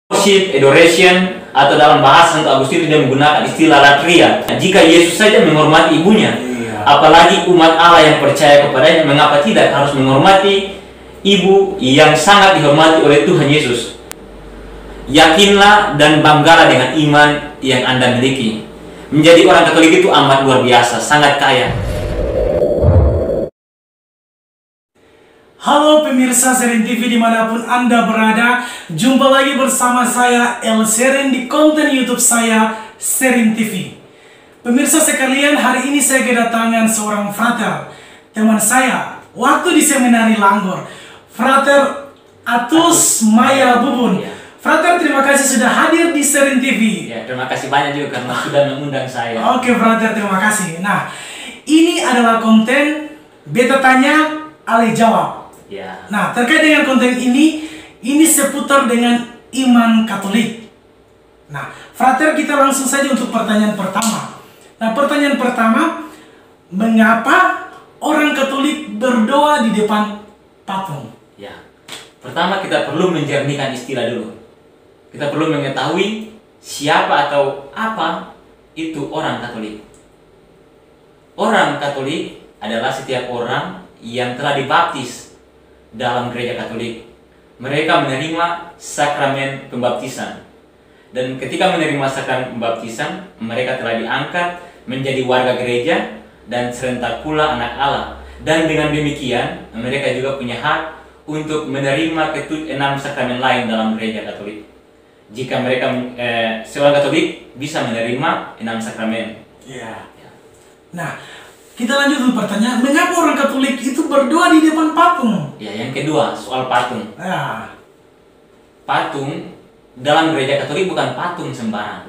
worship, adoration, atau dalam bahasa Santo Agustinus dia menggunakan istilah latria. Jika Yesus saja menghormati ibunya, apalagi umat Allah yang percaya kepadanya, mengapa tidak harus menghormati ibu yang sangat dihormati oleh Tuhan Yesus? Yakinlah dan banggalah dengan iman yang Anda miliki. Menjadi orang Katolik itu amat luar biasa, sangat kaya. Halo pemirsa Seren TV dimanapun Anda berada, jumpa lagi bersama saya El Seren di konten YouTube saya Seren TV. Pemirsa sekalian, hari ini saya kedatangan seorang frater, teman saya waktu di seminari Langgor, Frater Atus Maya Bubun. Frater, terima kasih sudah hadir di Seren TV. Ya, terima kasih banyak juga karena sudah mengundang saya. Oke Frater, terima kasih. Nah, ini adalah konten Beta Tanya Ale Jawab. Ya. Nah, terkait dengan konten ini seputar dengan iman Katolik. Nah, Frater, kita langsung saja untuk pertanyaan pertama. Nah, pertanyaan pertama, mengapa orang Katolik berdoa di depan patung? Ya. Pertama kita perlu menjernihkan istilah dulu. Kita perlu mengetahui siapa atau apa itu orang Katolik. Orang Katolik adalah setiap orang yang telah dibaptis dalam gereja Katolik. Mereka menerima sakramen pembaptisan. Dan ketika menerima sakramen pembaptisan, mereka telah diangkat menjadi warga gereja dan serentak pula anak Allah. Dan dengan demikian, mereka juga punya hak untuk menerima enam sakramen lain dalam gereja Katolik. Jika mereka seorang Katolik bisa menerima 6 sakramen. Ya. Nah, kita lanjut dulu pertanyaan, mengapa orang Katolik itu berdoa di depan patung? Ya, yang kedua soal patung. Ya. Patung dalam gereja Katolik bukan patung sembarang.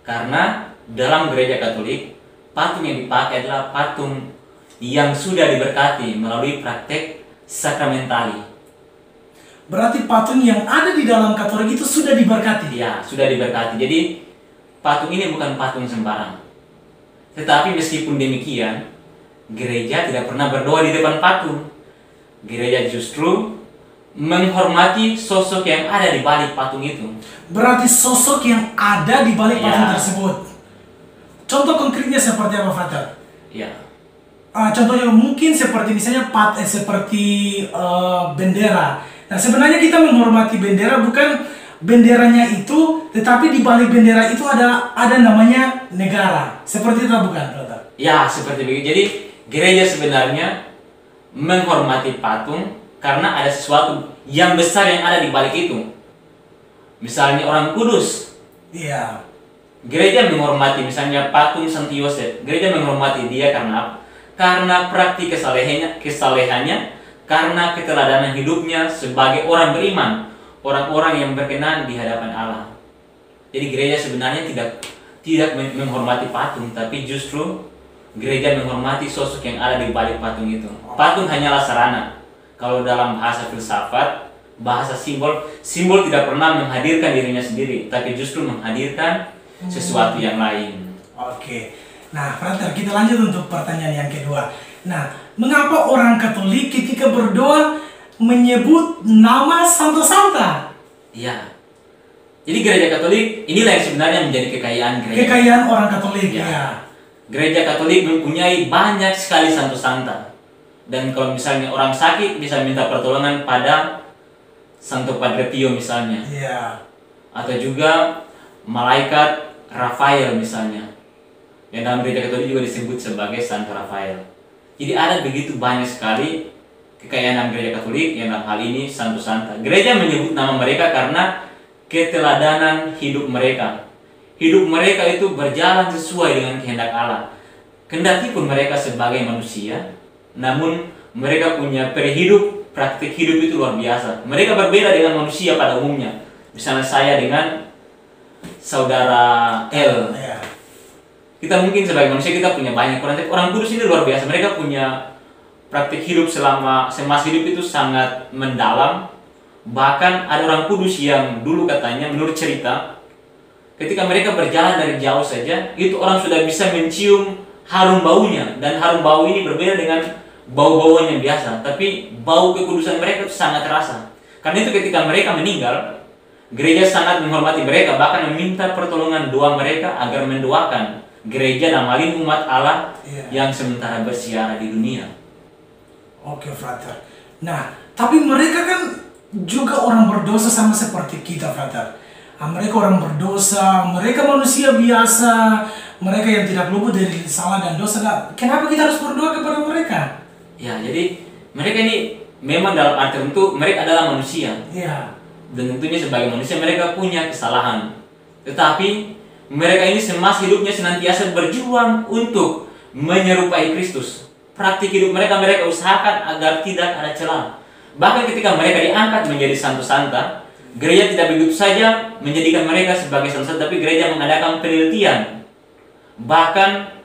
Karena dalam gereja Katolik, patung yang dipakai adalah patung yang sudah diberkati melalui praktek sakramentali. Berarti patung yang ada di dalam Katolik itu sudah diberkati? Ya, sudah diberkati. Jadi patung ini bukan patung sembarang. Tetapi meskipun demikian, gereja tidak pernah berdoa di depan patung. Gereja justru menghormati sosok yang ada di balik patung itu. Berarti sosok yang ada di balik patung Ya. tersebut. Contoh konkretnya seperti apa, Frater? Ya. Contohnya mungkin seperti misalnya bendera. Nah, sebenarnya kita menghormati bendera bukan benderanya itu, tetapi di balik bendera itu ada namanya negara. Seperti itu bukan, Frater? Ya, seperti begitu. Jadi gereja sebenarnya menghormati patung karena ada sesuatu yang besar yang ada di balik itu. Misalnya orang kudus. Iya. Gereja menghormati misalnya patung Santo Yosef. Gereja menghormati dia karena apa? Karena praktik kesalehannya, karena keteladanan hidupnya sebagai orang beriman, orang-orang yang berkenan di hadapan Allah. Jadi gereja sebenarnya tidak menghormati patung, tapi justru gereja menghormati sosok yang ada di balik patung itu. Patung hanyalah sarana. Kalau dalam bahasa filsafat, bahasa simbol tidak pernah menghadirkan dirinya sendiri, tapi justru menghadirkan sesuatu yang lain. Oke. Nah, Frater, kita lanjut untuk pertanyaan yang kedua. Nah, mengapa orang Katolik ketika berdoa menyebut nama Santa? Iya. Jadi gereja Katolik inilah yang sebenarnya menjadi kekayaan gereja. Kekayaan orang Katolik, Ya. ya. Gereja Katolik mempunyai banyak sekali Santo-Santa. Dan kalau misalnya orang sakit bisa minta pertolongan pada Santo Padre Pio misalnya. Iya. Atau juga malaikat Rafael misalnya. Yang dalam gereja Katolik juga disebut sebagai Santo Rafael. Jadi ada begitu banyak sekali kekayaan gereja Katolik yang dalam hal ini Santo-Santa. Gereja menyebut nama mereka karena keteladanan hidup mereka. Hidup mereka itu berjalan sesuai dengan kehendak Allah. Kendati pun mereka sebagai manusia, namun mereka punya praktik hidup itu luar biasa. Mereka berbeda dengan manusia pada umumnya. Misalnya saya dengan saudara L. Ya. Kita mungkin sebagai manusia kita punya banyak orang kudus ini luar biasa. Mereka punya praktik hidup semasa hidup itu sangat mendalam. Bahkan ada orang kudus yang dulu katanya menurut cerita, ketika mereka berjalan dari jauh saja, itu orang sudah bisa mencium harum baunya. Dan harum bau ini berbeda dengan bau-bauan yang biasa. Tapi bau kekudusan mereka itu sangat terasa. Karena itu ketika mereka meninggal, Gereja sangat menghormati mereka, bahkan meminta pertolongan doa mereka agar mendoakan gereja dan malin umat Allah yang sementara bersiara di dunia. Oke, Frater. Nah, tapi mereka kan juga orang berdosa sama seperti kita, Frater. Mereka orang berdosa, mereka manusia biasa, mereka yang tidak luput dari salah dan dosa. Nah, kenapa kita harus berdoa kepada mereka? Ya, jadi mereka ini memang dalam arti tertentu mereka adalah manusia. Iya. Dan tentunya sebagai manusia mereka punya kesalahan. Tetapi mereka ini semasa hidupnya senantiasa berjuang untuk menyerupai Kristus. Praktik hidup mereka usahakan agar tidak ada celah. Bahkan ketika mereka diangkat menjadi santo-santa, gereja tidak begitu saja menjadikan mereka sebagai santo-santa, tapi gereja mengadakan penelitian. Bahkan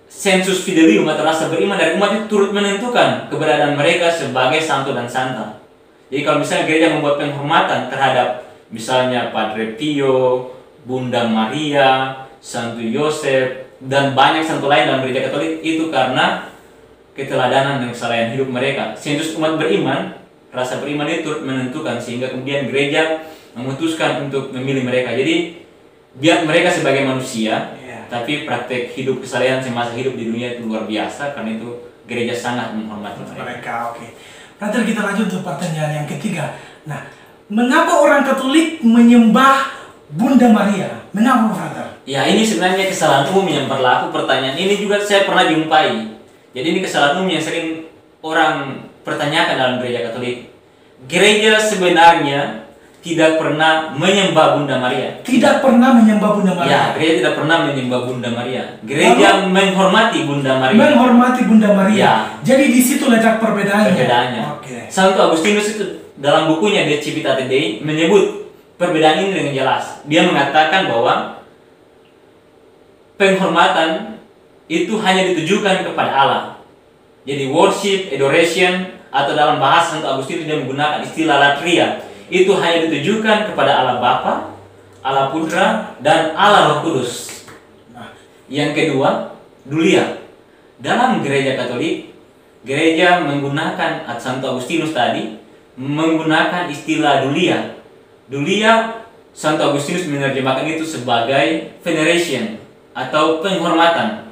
sensus fidelium atau rasa beriman dari umat itu turut menentukan keberadaan mereka sebagai santo dan santa. Jadi kalau misalnya gereja membuat penghormatan terhadap misalnya Padre Pio, Bunda Maria, Santo Yosef, dan banyak santo lain dalam gereja Katolik, itu karena keteladanan dan kesalahan hidup mereka. Sensus umat beriman, rasa beriman itu turut menentukan, sehingga kemudian gereja memutuskan untuk memilih mereka. Jadi biar mereka sebagai manusia, tapi praktek hidup kesalahan semasa hidup di dunia itu luar biasa, karena itu gereja sangat menghormati mereka. Oke. Frater, kita lanjut untuk pertanyaan yang ketiga. Nah, mengapa orang Katolik menyembah Bunda Maria? Mengapa, Frater? Ya, ini sebenarnya kesalahan umum yang berlaku. Pertanyaan ini juga saya pernah jumpai. Jadi ini kesalahan umum yang sering orang pertanyakan dalam gereja Katolik. Gereja sebenarnya tidak pernah menyembah Bunda Maria. Tidak pernah menyembah Bunda Maria. Ya, gereja tidak pernah menyembah Bunda Maria. Gereja menghormati Bunda Maria. Menghormati Bunda Maria. Ya. Jadi di situ letak perbedaannya. Oke. Santo Agustinus itu dalam bukunya De Civitate Dei menyebut perbedaan ini dengan jelas. Dia mengatakan bahwa penghormatan itu hanya ditujukan kepada Allah. Jadi worship, adoration, atau dalam bahasa Santo Agustinus dia menggunakan istilah latria. Itu hanya ditujukan kepada Allah Bapa, Allah Putra, dan Allah Roh Kudus. Yang kedua, dulia. Dalam gereja Katolik, gereja menggunakan Santo Agustinus tadi menggunakan istilah dulia. Dulia, Santo Agustinus menerjemahkan itu sebagai veneration atau penghormatan.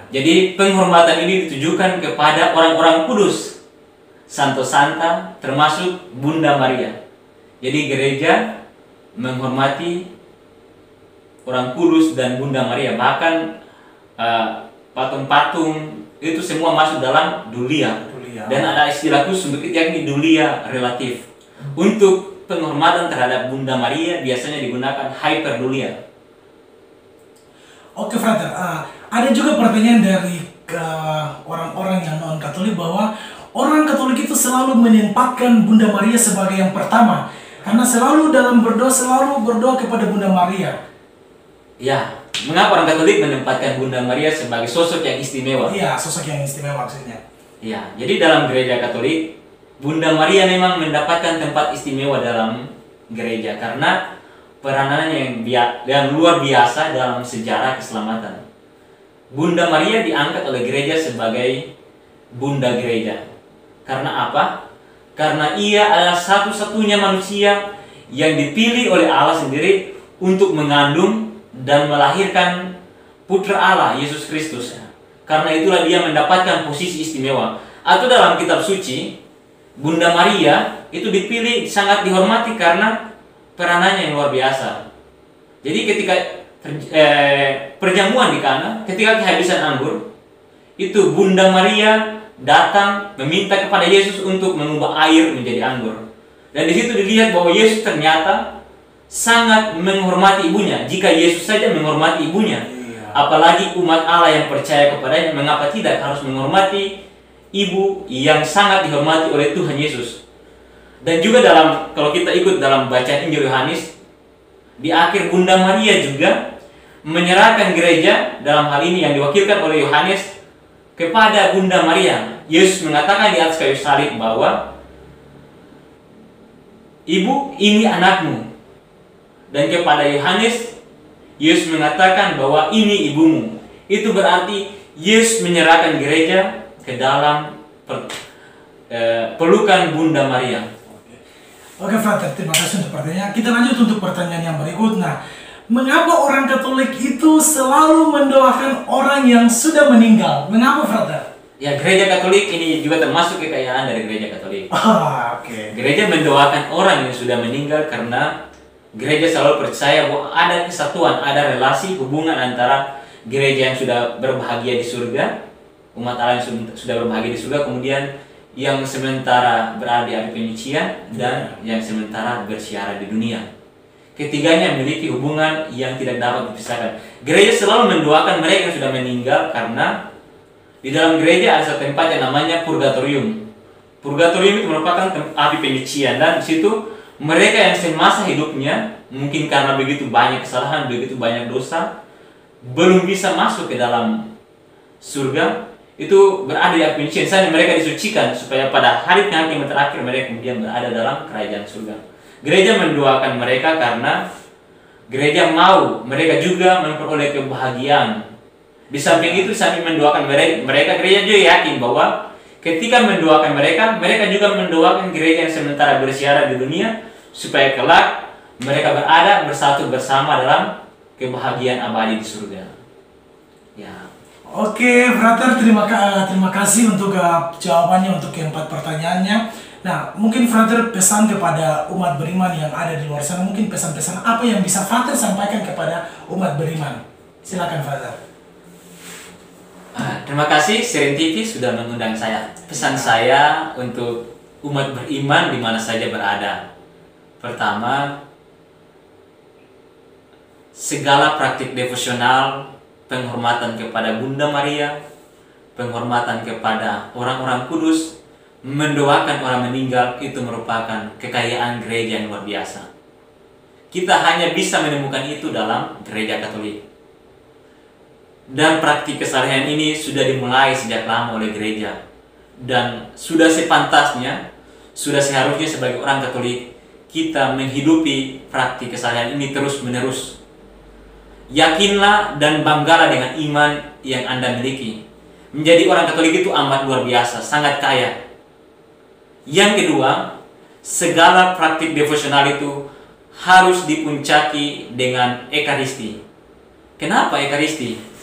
Jadi penghormatan ini ditujukan kepada orang-orang kudus, santo-santa, termasuk Bunda Maria. Jadi gereja menghormati orang kudus dan Bunda Maria. Bahkan patung-patung itu semua masuk dalam dulia. Dan ada istilah khusus untuk itu, yakni dulia relatif. Untuk penghormatan terhadap Bunda Maria biasanya digunakan hyperdulia. Oke, Frater. Ada juga pertanyaan dari orang-orang yang non-Katolik bahwa orang Katolik itu selalu menempatkan Bunda Maria sebagai yang pertama. Karena selalu dalam berdoa kepada Bunda Maria. Ya, mengapa orang Katolik menempatkan Bunda Maria sebagai sosok yang istimewa? Iya, sosok yang istimewa maksudnya. Ya, jadi dalam gereja Katolik, Bunda Maria memang mendapatkan tempat istimewa dalam gereja karena peranannya yang luar biasa dalam sejarah keselamatan. Bunda Maria diangkat oleh gereja sebagai Bunda Gereja. Karena apa? Karena ia adalah satu-satunya manusia yang dipilih oleh Allah sendiri untuk mengandung dan melahirkan Putra Allah, Yesus Kristus. Karena itulah dia mendapatkan posisi istimewa. Atau dalam kitab suci, Bunda Maria itu dipilih sangat dihormati karena peranannya yang luar biasa. Jadi ketika perjamuan di Kana, ketika kehabisan anggur, itu Bunda Maria datang meminta kepada Yesus untuk mengubah air menjadi anggur. Dan di situ dilihat bahwa Yesus ternyata sangat menghormati ibunya. Jika Yesus saja menghormati ibunya, apalagi umat Allah yang percaya kepadanya, mengapa tidak harus menghormati ibu yang sangat dihormati oleh Tuhan Yesus. Dan juga kalau kita ikut dalam bacaan Injil Yohanes, di akhir Bunda Maria juga menyerahkan gereja, dalam hal ini yang diwakilkan oleh Yohanes, kepada Bunda Maria. Yesus mengatakan di atas kayu salib bahwa Ibu, ini anakmu. Dan kepada Yohanes, Yesus mengatakan bahwa ini ibumu. Itu berarti Yesus menyerahkan gereja ke dalam pelukan Bunda Maria. Oke, Frater, terima kasih untuk pertanyaan. Kita lanjut untuk pertanyaan yang berikut. Nah, mengapa orang Katolik itu selalu mendoakan orang yang sudah meninggal? Mengapa, Frater? Ya, gereja Katolik ini juga termasuk kekayaan dari gereja Katolik. Oke. Gereja mendoakan orang yang sudah meninggal karena gereja selalu percaya bahwa ada kesatuan, ada relasi hubungan antara gereja yang sudah berbahagia di surga, umat Allah yang sudah berbahagia di surga, kemudian yang sementara berada di api penyucian dan yang sementara bersiara di dunia. Ketiganya memiliki hubungan yang tidak dapat dipisahkan. Gereja selalu mendoakan mereka yang sudah meninggal karena di dalam gereja ada satu tempat yang namanya purgatorium. Purgatorium itu merupakan api penyucian, dan di situ mereka yang semasa hidupnya mungkin karena begitu banyak kesalahan, begitu banyak dosa, belum bisa masuk ke dalam surga, itu berada di api penyucian. Misalnya mereka disucikan supaya pada hari penghakiman terakhir mereka kemudian berada dalam kerajaan surga. Gereja mendoakan mereka karena gereja mau mereka juga memperoleh kebahagiaan. Di samping itu, sambil mendoakan mereka, gereja juga yakin bahwa ketika mendoakan mereka, mereka juga mendoakan gereja yang sementara bersiara di dunia supaya kelak mereka berada bersatu bersama dalam kebahagiaan abadi di surga. Ya. Oke, Frater, terima kasih untuk jawabannya untuk keempat pertanyaannya. Nah, mungkin Frater pesan kepada umat beriman yang ada di luar sana, mungkin pesan-pesan apa yang bisa Frater sampaikan kepada umat beriman? Silakan, Frater. Terima kasih Serin TV sudah mengundang saya. Pesan saya untuk umat beriman di mana saja berada. Pertama, segala praktik devosional, penghormatan kepada Bunda Maria, penghormatan kepada orang-orang kudus, mendoakan orang meninggal, itu merupakan kekayaan gereja yang luar biasa. Kita hanya bisa menemukan itu dalam gereja Katolik. Dan praktik kesalehan ini sudah dimulai sejak lama oleh gereja. Dan sudah sepantasnya, sudah seharusnya sebagai orang Katolik, kita menghidupi praktik kesalehan ini terus-menerus. Yakinlah dan banggalah dengan iman yang Anda miliki. Menjadi orang Katolik itu amat luar biasa, sangat kaya. Yang kedua, segala praktik devosional itu harus dipuncaki dengan Ekaristi. Kenapa Ekaristi?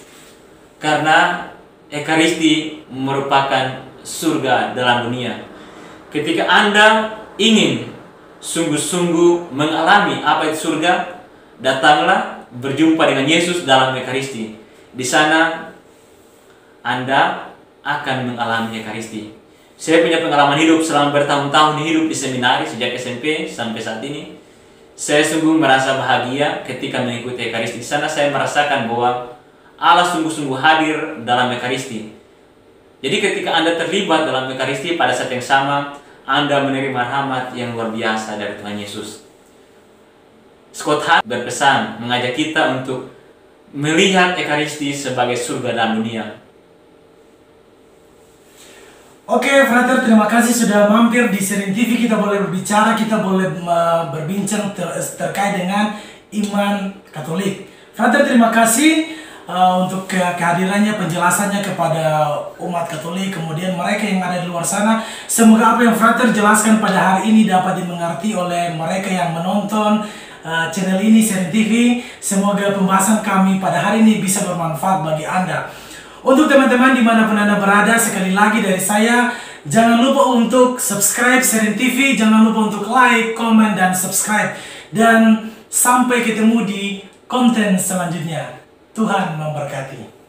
Karena Ekaristi merupakan surga dalam dunia. Ketika Anda ingin sungguh-sungguh mengalami apa itu surga, datanglah berjumpa dengan Yesus dalam Ekaristi. Di sana Anda akan mengalami Ekaristi. Saya punya pengalaman hidup selama bertahun-tahun hidup di seminari sejak SMP sampai saat ini. Saya sungguh merasa bahagia ketika mengikuti Ekaristi. Di sana saya merasakan bahwa Allah sungguh-sungguh hadir dalam Ekaristi. Jadi ketika Anda terlibat dalam Ekaristi, pada saat yang sama Anda menerima rahmat yang luar biasa dari Tuhan Yesus. Scott Hahn berpesan mengajak kita untuk melihat Ekaristi sebagai surga dalam dunia. Oke, Frater, terima kasih sudah mampir di Serin TV. Kita boleh berbicara, kita boleh berbincang terkait dengan iman Katolik. Frater, terima kasih untuk kehadirannya, penjelasannya kepada umat Katolik, kemudian mereka yang ada di luar sana. Semoga apa yang Frater jelaskan pada hari ini dapat dimengerti oleh mereka yang menonton channel ini, Serin TV. Semoga pembahasan kami pada hari ini bisa bermanfaat bagi Anda. Untuk teman-teman dimanapun Anda berada, sekali lagi dari saya, jangan lupa untuk subscribe Serin TV, jangan lupa untuk like, comment, dan subscribe. Dan sampai ketemu di konten selanjutnya. Tuhan memberkati.